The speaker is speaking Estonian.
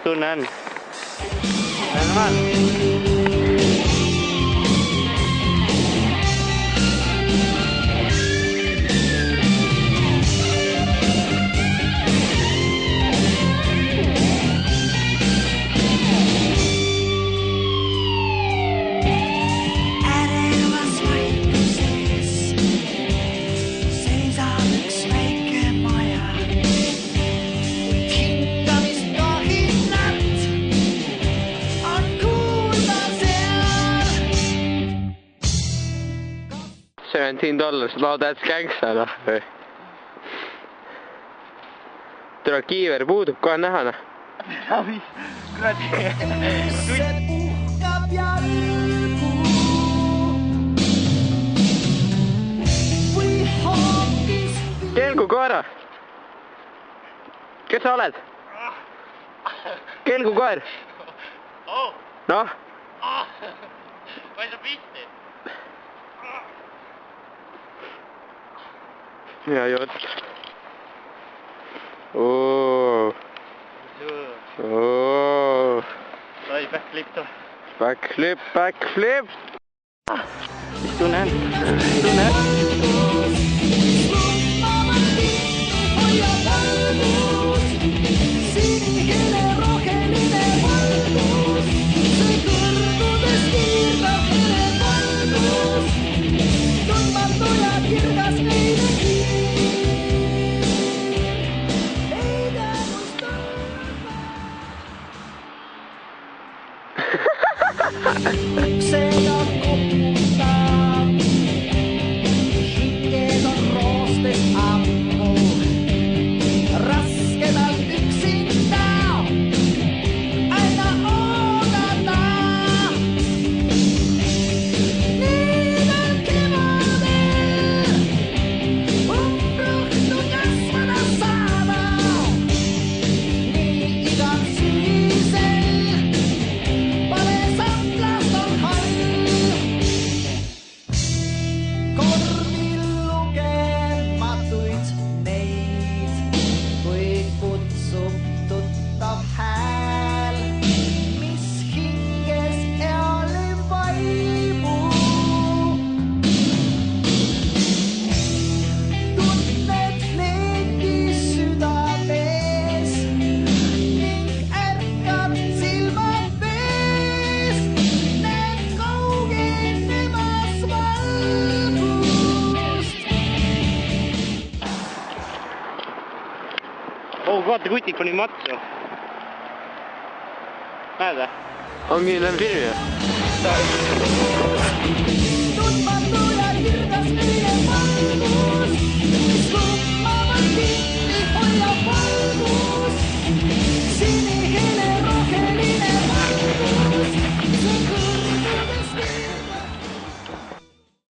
tunne on? $17, no that's gangsta noh. Tule kiiver puudub, kohe näha noh. Kelgu koera. Kes sa oled? Kelgu koer. Noh? Ma ei saa pihti. Ja jutt. Ooo. Ooo. Sai backflip tule. Backflip. Mis tunne on? Mis tunne on? Vaata kutik pani matsu. Näed või? Ongi läbi filmi.